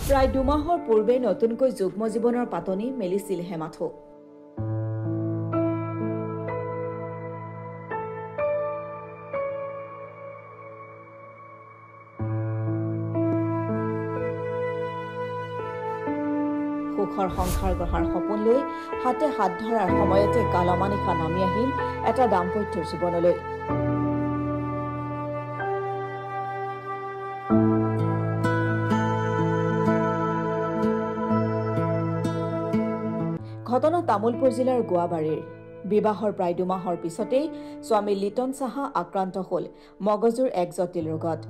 প্ৰায় দুমাহৰ পূৰ্বে নতুনকৈ যুগ্ম জীৱনৰ পাতনি মেলিছিল হেমাথো। সুখৰ সংসাৰ গঢ়াৰ সপোন লৈ হাতে হাত ধৰাৰ সময়তে কালমানিশা নামি আহিল এটা দাম্পত্যৰ জীৱনলৈ। ঘটনা তামুলপুৰ জিলাৰ গোৱাবাৰীৰ। বিবাহৰ প্ৰায় দুমাহৰ পিছতেই স্বামী লিটন সাহা আক্ৰান্ত হল মগজুৰ এক জটিল ৰোগত।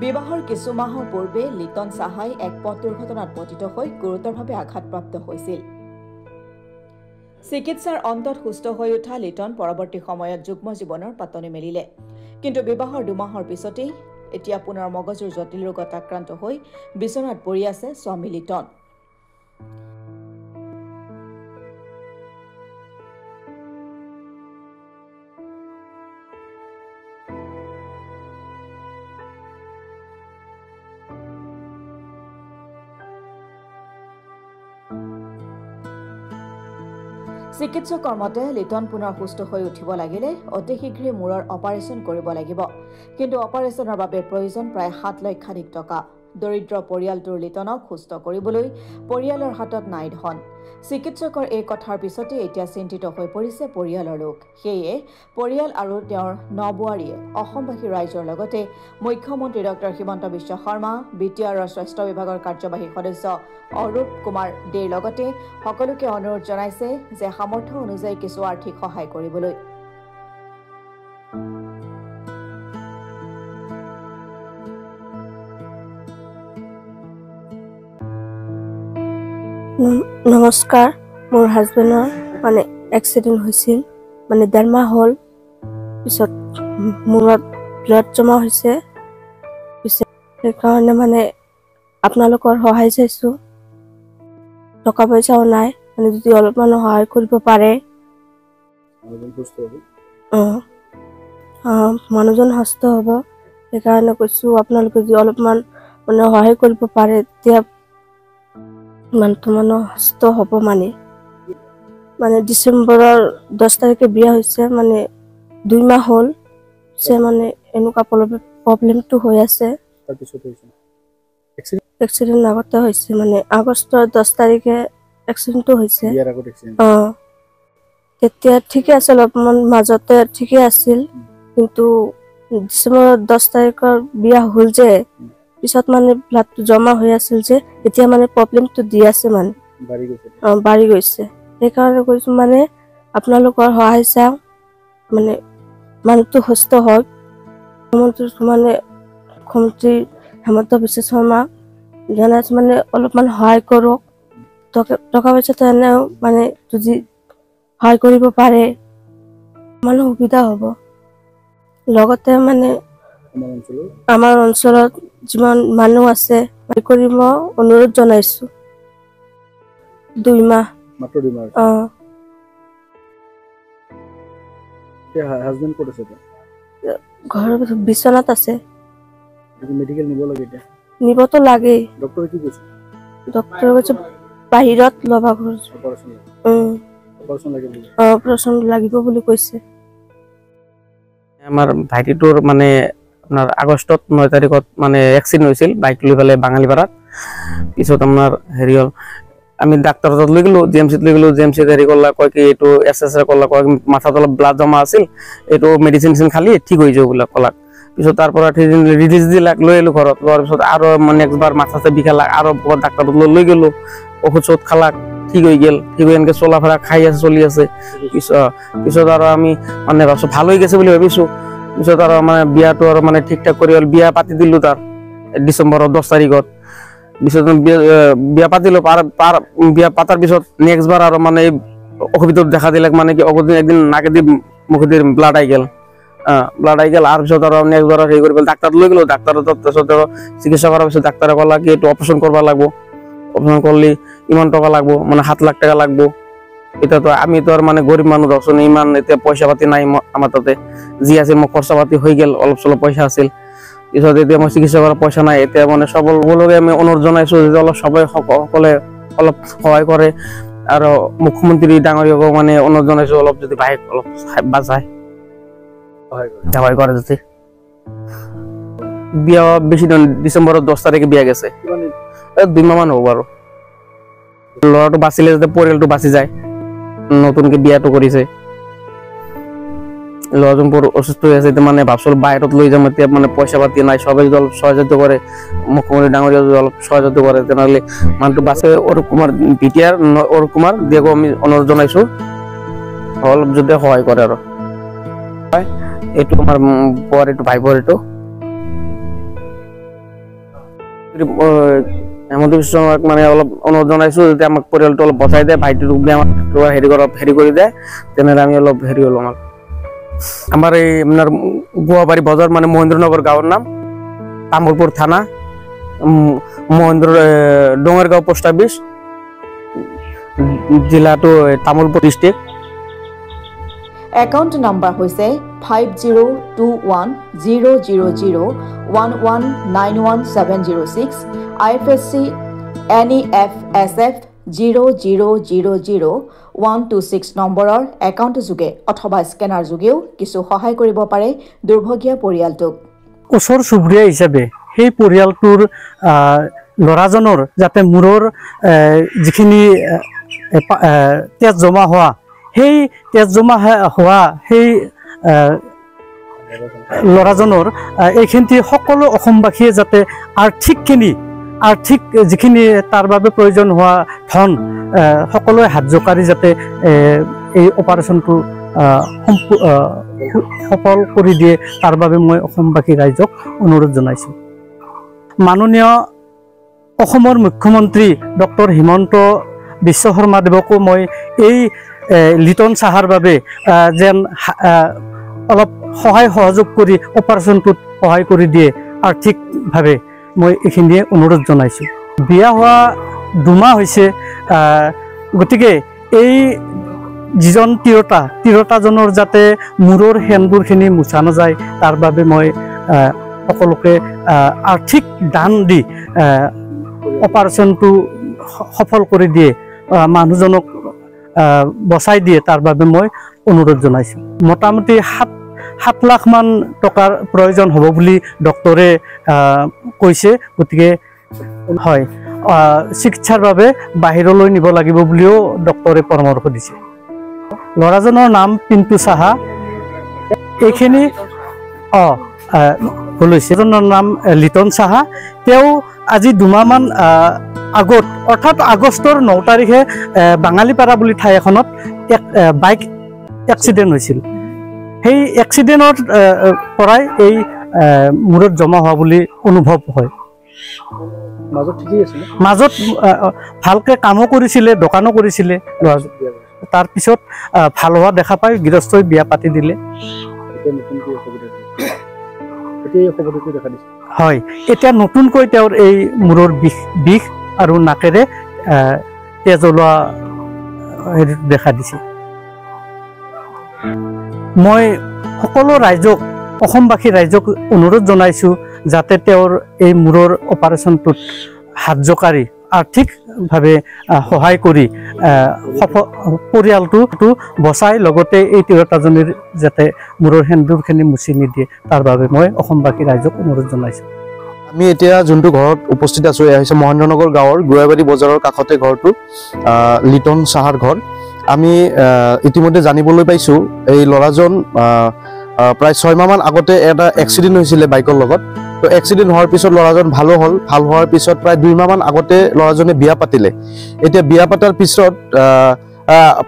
বিবাহৰ কিছু মাহৰ পূৰ্বে লিটন সাহাই এক পথ দুৰ্ঘটনাত পতিত হৈ গুৰুতৰভাৱে আঘাতপ্ৰাপ্ত হৈছিল। চিকিৎসাৰ অন্তত সুস্থ হৈ উঠা লিটন পৰৱৰ্তী সময়ত যুগ্ম জীৱনৰ পাতনি মেলিলে। কিন্তু বিবাহৰ দুমাহৰ পিছতেই এতিয়া পুনৰ মগজুৰ জটিল ৰোগত আক্ৰান্ত হৈ বিচনাত পৰি আছে স্বামী লিটন। চিকিৎসকৰ মতে লিটন পুনৰ সুস্থ হৈ উঠিব লাগিলে অতি শীঘ্ৰে মূৰৰ অপাৰেশ্যন কৰিব লাগিব। কিন্তু অপাৰেশ্যনৰ বাবে প্ৰয়োজন প্ৰায় 7 লক্ষাধিক টকা। দৰিদ্ৰ পৰিয়ালটোৰ লিটনক সুস্থ কৰিবলৈ পৰিয়ালৰ হাতত নাই ধন। চিকিৎসকৰ এই কথাৰ পিছতে এতিয়া চিন্তিত হৈ পৰিছে পৰিয়ালৰ লোক। সেয়ে পৰিয়াল আৰু তেওঁৰ নবোৱাৰীয়ে অসমবাসী ৰাইজৰ লগতে মুখ্যমন্ত্ৰী ডক্টৰ হিমন্ত বিশ্ব শৰ্মা, BTRৰ স্বাস্থ্য বিভাগৰ কাৰ্যবাহী সদস্য অৰূপ কুমাৰ দেৰ লগতে সকলোকে অনুৰোধ জনাইছে যে সামৰ্থ্য অনুযায়ী কিছু আৰ্থিক সহায় কৰিবলৈ। নমস্কাৰ, মোৰ হাজবেণ্ডৰ এক্সিডেণ্ট হৈছিল, 1.5 মাহ হ'ল। পিছত মূৰত ব্লাড জমা হৈছে। পিছত সেইকাৰণে আপোনালোকৰ সহায় চাইছোঁ। টকা পইচাও নাই, যদি অলপমান সহায় কৰিব পাৰে। মানুহজন সুস্থ হ'ব, সেইকাৰণে কৈছোঁ আপোনালোকে যদি অলপমান সহায় কৰিব পাৰে তেতিয়া মানুহটো সুস্থ হ'ব। ডিচেম্বৰৰ 10 তাৰিখে বিয়া হৈছে, 2 মাহ হ'ল। এনেকুৱা প্ৰব্লেমটো হৈ আছে। এক্সিডেণ্ট আগতে হৈছে, আগষ্টৰ 10 তাৰিখে এক্সিডেণ্টটো হৈছে। তেতিয়া ঠিকে আছিল, অলপমান মাজতে ঠিকে আছিল। কিন্তু ডিচেম্বৰৰ 10 তাৰিখৰ বিয়া হ'ল যে পিছত ব্লাডটো জমা হৈ আছিল যে এতিয়া প্ৰব্লেমটো দি আছে, বাঢ়ি গৈছে। সেইকাৰণে কৈছোঁ আপোনালোকৰ সহায় চাওঁ, মানুহটো সুস্থ হওক। মুখ্যমন্ত্ৰী হিমন্ত বিশ্ব শৰ্মা জনাইছোঁ অলপমান সহায় কৰক। টকা পইচাটো এনেও যদি সহায় কৰিব পাৰে সুবিধা হ'ব। লগতে আমাৰ অঞ্চলত যিমান মানুহ আছে কৰিব অনুৰোধ জনাইছোঁ। 2 মাহ। ঘৰৰ বিচনাত আছে। নিবতো লাগেই। ডক্টৰে কৈছে বাহিৰত ল'ব গৈছে। অপাৰেশ্যন লাগিব বুলি কৈছে। আমাৰ ভাইটিটোৰ আপোনাৰ আগষ্টত 9 তাৰিখত এক্সিডেণ্ট হৈছিল, বাইক লৈ পেলাই বাঙালীপাৰাত। পিছত আপোনাৰ হেৰি হ'ল, আমি ডাক্তৰ তাত লৈ গ'লোঁ, GMCত লৈ গ'লোঁ। GMCত হেৰি কৰলা, কয় কি এইটো SSR কৰলা, কয় মাথাত অলপ ব্লাড জমা আছিল, এইটো মেডিচিন খালি ঠিক হৈ যাব বোলে ক'লাক। পিছত তাৰ পৰা ৰিলিজ দিলাক, লৈ আহিলোঁ ঘৰত। লোৱাৰ পিছত আৰু নেক্সট বাৰ মাথাতে বিষালাক, আৰু ডাক্তৰত লৈ গ'লোঁ। ঔষধ চৌষধ খালাক, ঠিক হৈ গেল। ঠিক হৈ এনেকৈ চলা ফেৰা খাই আছে, চলি আছে। পিছত আৰু আমি ভাবছোঁ ভাল হৈ গৈছে বুলি ভাবিছোঁ। পিছত আৰু বিয়াটো আৰু ঠিক ঠাক কৰি বিয়া পাতি দিলোঁ তাৰ ডিচেম্বৰৰ 10 তাৰিখত। পিছত বিয়া পাতিলোঁ। বিয়া পাতাৰ পিছত নেক্সট বাৰ আৰু অসুবিধা দেখা দিলাক, কি একদিন নাকেদি মুখেদি ব্লাড আই গেল আর পিছত আৰু নেক্সট বাৰ হেৰি কৰি পেলাই ডাক্তৰ লৈ গ'লো ডাক্তৰৰ তাৰপিছত চিকিৎসা কৰাৰ পিছত ডাক্তৰে ক'লা কি এইটো অপাৰেশ্যন কৰিব লাগিব অপাৰেশ্যন কৰিলে ইমান টকা লাগিব মানে 7 লাখ টকা লাগিব এতিয়াতো আমিতো আৰু মানে গৰীব মানুহ ধৰকচোন ইমান এতিয়া পইচা পাতি নাই আমাৰ তাতে যি আছিল মোৰ খৰচা পাতি হৈ গ'ল অলপ চলপ পইচা আছিল পিছত এতিয়া মই চিকিৎসা কৰাৰ পইচা নাই এতিয়া মানে সকলোকে আমি অনুৰোধ জনাইছো যে অলপ সকলে অলপ সহায় কৰে আৰু মুখ্যমন্ত্ৰী ডাঙৰীয়াকো মানে অনুৰোধ জনাইছো অলপ যদি বাইক অলপ বাঁচায় সহায় কৰে যদি বিয়া বেছি দিন ডিচেম্বৰৰ 10 তাৰিখে বিয়া গেছে 2 মাহ মান হ'ব বাৰু ল'ৰাটো বাচিলে যাতে পৰিয়ালটো বাচি যায় নতুনকে বিয়াটো কৰিছে ল'ৰাজন বৰ অসুস্থ হৈ আছে মানে ভাবছিল বাহিৰত লৈ যাম এতিয়া মানে পইচা পাতি নাই সবে যদি অলপ সহযোগিতা কৰে মুখ্যমন্ত্ৰী ডাঙৰীয়া যদি অলপ সহযোগিতা কৰে তেনেহ'লে মানুহটো বাচে অৰূপ কুমাৰ বিটিআৰ অৰূপ কুমাৰ দিয়কো আমি অনুৰোধ জনাইছো অলপ যদি সহায় কৰে আৰু এইটো আমাৰ বোৱাৰীটো ভাই বোৱাৰীটো হেমন্ত বিশ্ব শৰ্মাক মানে অলপ অনুৰোধ জনাইছো যদি আমাক পৰিয়ালটো অলপ বচাই দিয়ে ভাইটোক হেৰি কৰি দিয়ে তেনেহ'লে আমি অলপ হেৰি হ'লো আমাৰ এই আপোনাৰ গুৱাহাটী বজাৰ মানে মহেন্দ্ৰনগৰ গাঁৱৰ নাম তামুলপুৰ থানা ডোঙৰগাঁও পোষ্ট অফিচ জিলাটো তামুলপুৰ ডিষ্ট্ৰিক্ট একাউণ্ট নম্বৰ হৈছে 50210001191706 IFSC NEFSF 0000126 নম্বৰৰ একাউণ্ট যোগে অথবা স্কেনাৰ যোগেও কিছু সহায় কৰিব পাৰে দুৰ্ভগীয়া পৰিয়ালটোক ওচৰ চুবুৰীয়া হিচাপে সেই পৰিয়ালটোৰ ল'ৰাজনৰ যাতে মূৰৰ যিখিনি তেজ জমা হোৱা সেই তেজ জমা হোৱা সেই ল'ৰাজনৰ এইখিনি সকলো অসমবাসীয়ে যাতে আৰ্থিক যিখিনি তাৰ বাবে প্ৰয়োজন হোৱা ধন সকলোৱে হাত জোকাৰি যাতে এই অপাৰেশ্যনটো সফল কৰি দিয়ে তাৰ বাবে মই অসমবাসী ৰাইজক অনুৰোধ জনাইছোঁ মাননীয় অসমৰ মুখ্যমন্ত্ৰী ডক্টৰ হিমন্ত বিশ্ব শৰ্মা দেৱকো মই এই লিটন চাহাৰ বাবে যেন অলপ সহায় সহযোগ কৰি অপাৰেশ্যনটোত সহায় কৰি দিয়ে আৰ্থিকভাৱে মই এইখিনিয়ে অনুৰোধ জনাইছোঁ বিয়া হোৱা 2 মাহ হৈছে গতিকে এই যিজন তিৰোতাজনৰ যাতে মূৰৰ সেন্দুৰখিনি মুছা নাযায় তাৰ বাবে মই সকলোকে আৰ্থিক দান দি অপাৰেশ্যনটো সফল কৰি দিয়ে মানুহজনক বচাই দিয়ে তাৰ বাবে মই অনুৰোধ জনাইছোঁ মোটামুটি 7 লাখ মান টকাৰ প্ৰয়োজন হ'ব বুলি ডক্টৰে কৈছে গতিকে হয় চিকিৎসাৰ বাবে বাহিৰলৈ নিব লাগিব বুলিও ডক্টৰে পৰামৰ্শ দিছে ল'ৰাজনৰ নাম পিণ্টু সাহা এইখিনি এজনৰ নাম লিটন সাহা তেওঁ আজি 2 মাহ মান আগত অৰ্থাৎ আগষ্টৰ 9 তাৰিখে বাঙালীপাৰা বুলি ঠাই এখনত বাইক এক্সিডেণ্ট হৈছিল সেই এক্সিডেণ্টৰ পৰাই এই মূৰত জমা হোৱা বুলি অনুভৱ হয় মাজত ভালকৈ কামো কৰিছিলে দোকানো কৰিছিলে তাৰপিছত ভাল হোৱা দেখা পাই গৃহস্থই বিয়া পাতি দিলে হয় এতিয়া নতুনকৈ তেওঁৰ এই মূৰৰ বিষ আৰু নাকেৰে তেজ ওলোৱা দেখা দিছে মই সকলো ৰাইজক অসমবাসী ৰাইজক অনুৰোধ জনাইছোঁ যাতে তেওঁৰ এই মূৰৰ অপাৰেশ্যনটোত হাত জোকাৰি আৰ্থিকভাৱে সহায় কৰি পৰিয়ালটো বচাই লগতে এই তিৰোতাজনীৰ যাতে মূৰৰ সেন্দুৰখিনি মুচি নিদিয়ে তাৰ বাবে মই অসমবাসী ৰাইজক অনুৰোধ জনাইছোঁ আমি এতিয়া যোনটো ঘৰত উপস্থিত আছোঁ এয়া হৈছে মহেন্দ্ৰনগৰ গাঁৱৰ গুৱাহাটী বজাৰৰ কাষতে ঘৰটো লিটন চাহাৰ ঘৰ আমি ইতিমধ্যে জানিবলৈ পাইছোঁ এই ল'ৰাজন প্ৰায় 6 মাহ মান আগতে এটা এক্সিডেণ্ট হৈছিলে বাইকৰ লগত তো এক্সিডেণ্ট হোৱাৰ পিছত ল'ৰাজন ভাল হোৱাৰ পিছত প্ৰায় 2 মাহ মান আগতে ল'ৰাজনে বিয়া পাতিলে এতিয়া বিয়া পাতাৰ পিছত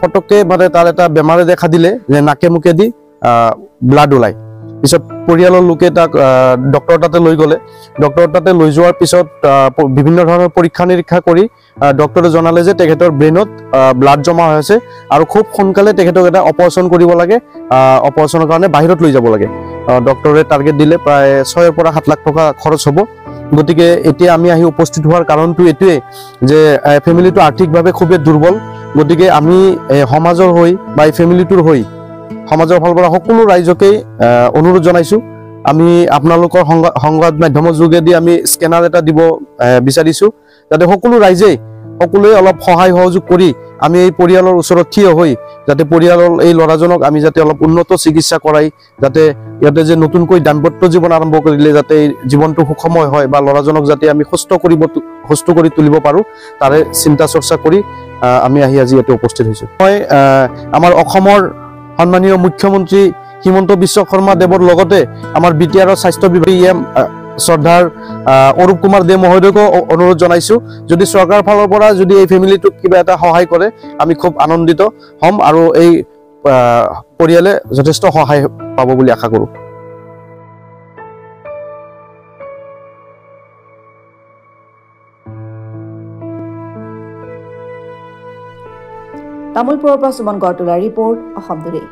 পটককৈ মানে তাৰ এটা বেমাৰে দেখা দিলে যে নাকে মুখে দি ব্লাড ওলায় পিছত পৰিয়ালৰ লোকে তাক ডক্টৰ তাতে লৈ গ'লে ডক্টৰ তাতে লৈ যোৱাৰ পিছত বিভিন্ন ধৰণৰ পৰীক্ষা নিৰীক্ষা কৰি ডক্টৰে জনালে যে তেখেতৰ ব্ৰেইনত ব্লাড জমা হৈ আছে আৰু খুব সোনকালে তেখেতক এটা অপাৰেশ্যন কৰিব লাগে অপাৰেশ্যনৰ কাৰণে বাহিৰত লৈ যাব লাগে ডক্টৰে টাৰ্গেট দিলে প্ৰায় 6 পৰা 7 লাখ টকা খৰচ হ'ব গতিকে এতিয়া আমি আহি উপস্থিত হোৱাৰ কাৰণটো এটোৱে যে ফ্যামিলিটো আৰ্থিকভাৱে খুবেই দুৰ্বল গতিকে আমি সমাজৰ হৈ বা ফ্যামিলিটোৰ হৈ সমাজৰ ফালৰ পৰা সকলো ৰাইজকে অনুৰোধ জনাইছো আমি আপোনালোকৰ সংবাদ মাধ্যমৰ যোগেদি আমি স্কেনাৰ এটা দিব বিচাৰিছো যাতে সকলোৱে অলপ সহায় সহযোগ কৰি আমি এই পৰিয়ালৰ ওচৰত থিয় হৈ যাতে পৰিয়ালৰ এই ল'ৰাজনক আমি যাতে অলপ উন্নত চিকিৎসা কৰাই যাতে ইয়াতে যে নতুনকৈ দাম্পত্য জীৱন আৰম্ভ কৰিলে যাতে জীৱনটো সুখময় হয় বা ল'ৰাজনক যাতে আমি সুস্থ কৰি তুলিব পাৰো তাৰে চিন্তা চৰ্চা কৰি আমি আজি ইয়াতে উপস্থিত হৈছো মই আমাৰ অসমৰ সন্মানীয় মুখ্যমন্ত্ৰী হিমন্ত বিশ্ব শৰ্মা দেৱৰ লগতে আমাৰ বিটিআৰৰ স্বাস্থ্য বিভাগী শ্ৰদ্ধাৰ অৰূপ কুমাৰ দে মহোদয়ক অনুৰোধ জনাইছো যদি চৰকাৰৰ ফালৰ পৰা যদি এই ফ্যামিলিটোক কিবা এটা সহায় কৰে আমি খুব আনন্দিত হম আৰু এই পৰিয়ালে যথেষ্ট সহায় পাব বুলি আশা কৰো তামুলপুৰৰ পৰা সুমন গড়টোলাৰ ৰিপৰ্ট অসম টুডে।